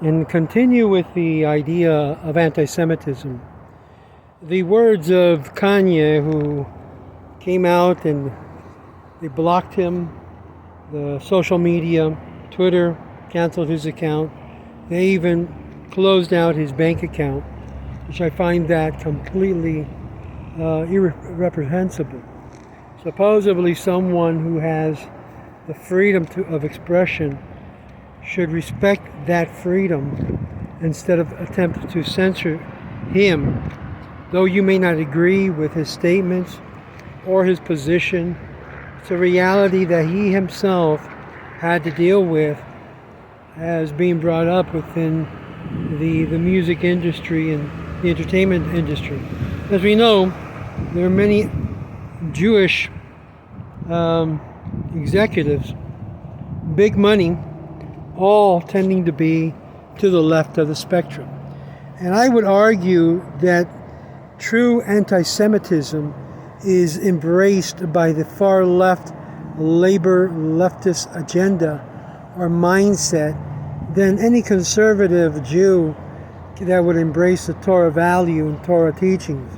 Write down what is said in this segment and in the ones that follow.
and continue with the idea of anti-Semitism. The words of Kanye, who came out and they blocked him, the social media, Twitter canceled his account. They even closed out his bank account, which I find that completely irreprehensible. Supposedly someone who has the freedom of expression should respect that freedom instead of attempt to censor him, though you may not agree with his statements or his position. It's a reality that he himself had to deal with as being brought up within the music industry and the entertainment industry. As we know, there are many Jewish executives, big money, all tending to be to the left of the spectrum. And I would argue that true anti-Semitism is embraced by the far left labor leftist agenda or mindset than any conservative Jew that would embrace the Torah value and Torah teachings.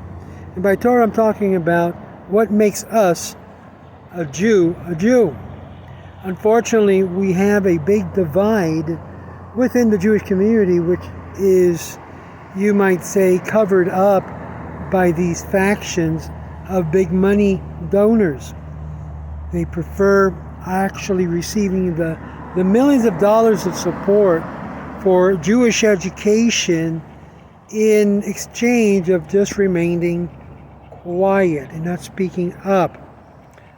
And by Torah, I'm talking about what makes us a Jew a Jew. Unfortunately, we have a big divide within the Jewish community, which is, you might say, covered up by these factions of big money donors. They prefer actually receiving the millions of dollars of support for Jewish education in exchange of just remaining quiet and not speaking up.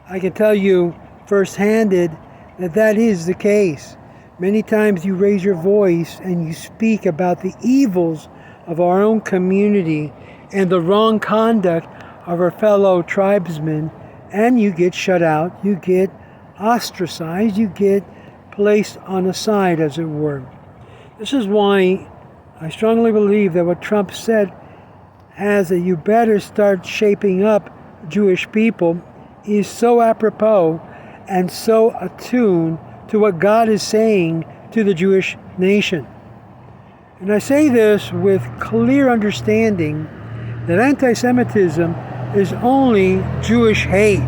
I can tell you first-handed that is the case. Many times you raise your voice and you speak about the evils of our own community and the wrong conduct of our fellow tribesmen, and you get shut out, you get ostracized, you get placed on the side, as it were. This is why I strongly believe that what Trump said as a "you better start shaping up Jewish people" is so apropos and so attuned to what God is saying to the Jewish nation. And I say this with clear understanding that anti-Semitism is only Jewish hate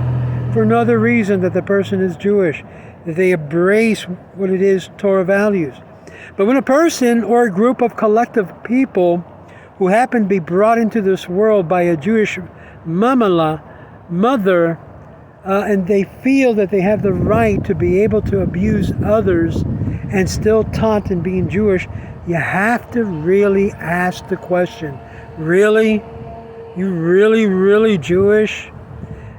for no other reason that the person is Jewish, that they embrace what it is Torah values. But when a person or a group of collective people who happen to be brought into this world by a Jewish mother, and they feel that they have the right to be able to abuse others and still taunt in being Jewish, you have to really ask the question, really? You really Jewish?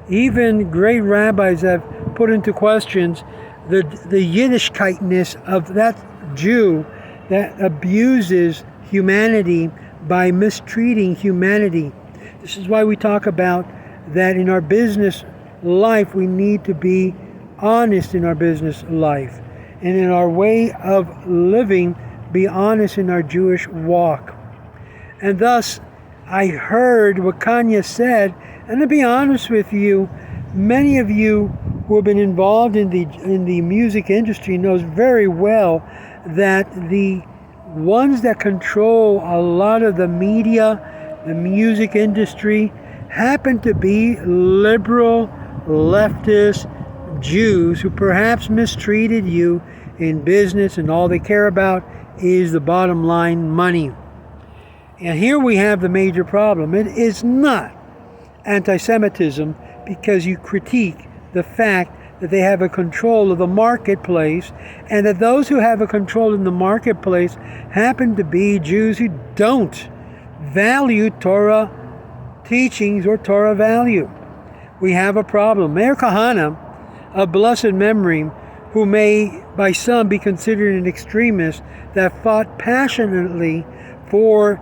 Even great rabbis have put into questions the Yiddishkeitness of that Jew that abuses humanity by mistreating humanity. This is why we talk about that in our business life, we need to be honest in our business life. And in our way of living, be honest in our Jewish walk. And thus, I heard what Kanye said, and to be honest with you, many of you who have been involved in the music industry knows very well that the ones that control a lot of the media, the music industry, happen to be liberal, leftist Jews who perhaps mistreated you in business, and all they care about is the bottom line, money. And here we have the major problem. It is not anti-Semitism because you critique the fact that they have a control of the marketplace, and that those who have a control in the marketplace happen to be Jews who don't value Torah teachings or Torah value. We have a problem. Meir Kahane, of blessed memory, who may by some be considered an extremist that fought passionately for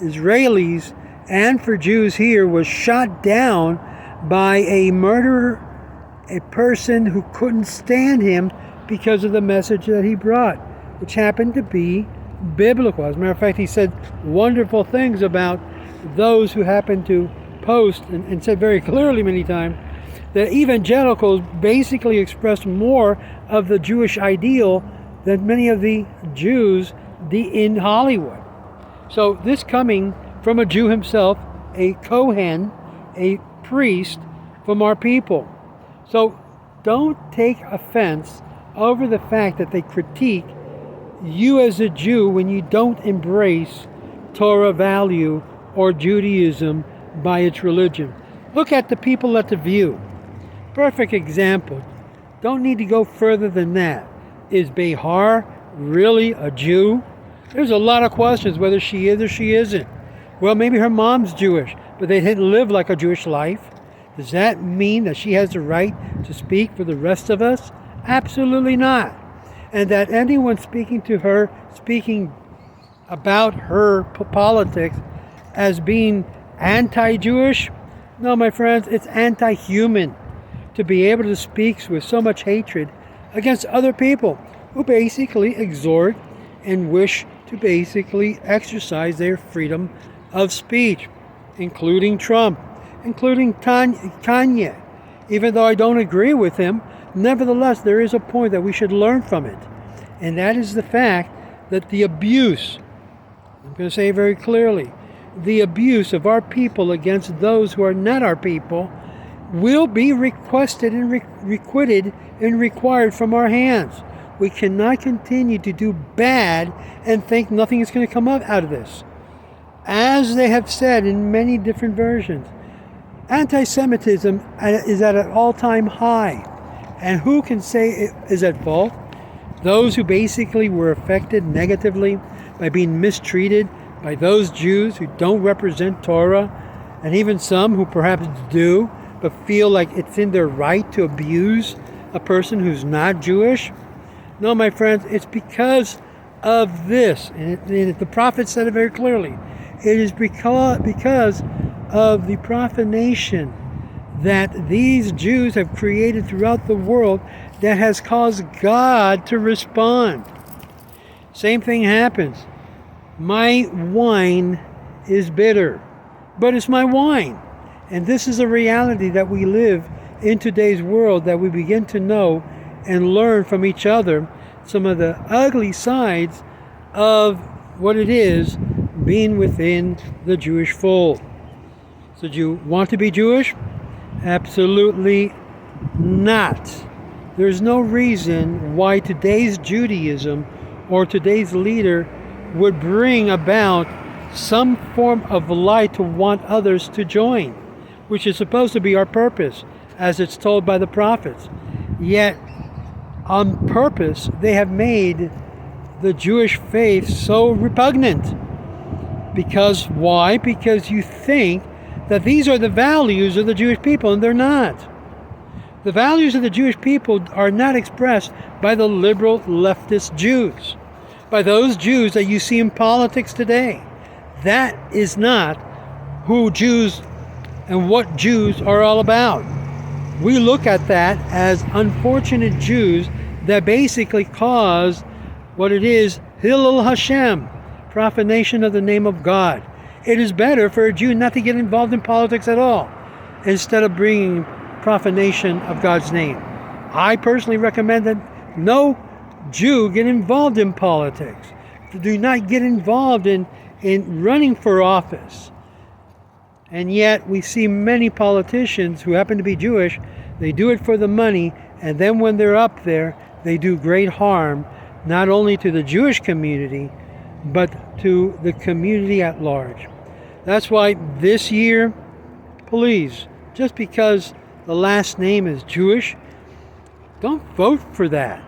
Israelis and for Jews here, was shot down by a murderer, a person who couldn't stand him because of the message that he brought, which happened to be biblical. As a matter of fact, he said wonderful things about those who happened to post and said very clearly many times that evangelicals basically expressed more of the Jewish ideal than many of the Jews in Hollywood. So this coming from a Jew himself, a Kohen, a priest from our people. So don't take offense over the fact that they critique you as a Jew when you don't embrace Torah value or Judaism by its religion. Look at the people at the View. Perfect example. Don't need to go further than that. Is Behar really a Jew? There's a lot of questions whether she is or she isn't. Well, maybe her mom's Jewish, but they didn't live like a Jewish life. Does that mean that she has the right to speak for the rest of us? Absolutely not. And that anyone speaking to her, speaking about her politics as being anti-Jewish, no, my friends, it's anti-human to be able to speak with so much hatred against other people who basically exhort and wish to basically exercise their freedom of speech, including Trump, including Kanye. Even though I don't agree with him, nevertheless, there is a point that we should learn from it. And that is the fact that the abuse, I'm going to say very clearly, the abuse of our people against those who are not our people will be requested and requited and required from our hands. We cannot continue to do bad and think nothing is going to come out of this. As they have said in many different versions, anti-Semitism is at an all-time high. And who can say it is at fault? Those who basically were affected negatively by being mistreated by those Jews who don't represent Torah, and even some who perhaps do, but feel like it's in their right to abuse a person who's not Jewish. No, my friends, it's because of this. And the prophet said it very clearly. It is because of the profanation that these Jews have created throughout the world that has caused God to respond. Same thing happens. My wine is bitter, but it's my wine. And this is a reality that we live in today's world, that we begin to know and learn from each other some of the ugly sides of what it is being within the Jewish fold. So do you want to be Jewish? Absolutely not. There's no reason why today's Judaism or today's leader would bring about some form of lie to want others to join, which is supposed to be our purpose, as it's told by the prophets. Yet, on purpose, they have made the Jewish faith so repugnant. Because why? Because you think that these are the values of the Jewish people, and they're not. The values of the Jewish people are not expressed by the liberal leftist Jews, by those Jews that you see in politics today. That is not who Jews and what Jews are all about. We look at that as unfortunate Jews that basically cause what it is, Hillel Hashem, profanation of the name of God. It is better for a Jew not to get involved in politics at all, instead of bringing profanation of God's name. I personally recommend that no Jew get involved in politics. Do not get involved in running for office. And yet we see many politicians who happen to be Jewish, they do it for the money, and then when they're up there, they do great harm, not only to the Jewish community, but to the community at large. That's why this year, please, just because the last name is Jewish, don't vote for that.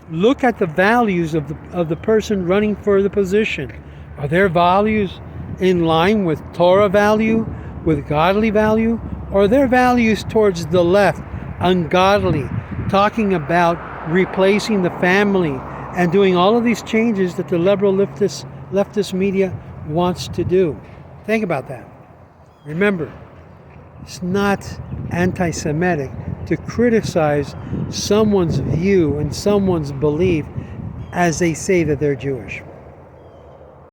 Look at the values of the person running for the position. Are their values in line with Torah value, with godly value, or are their values towards the left, ungodly, talking about replacing the family and doing all of these changes that the liberal leftist media wants to do? Think about that. Remember, it's not anti-Semitic to criticize someone's view and someone's belief as they say that they're Jewish.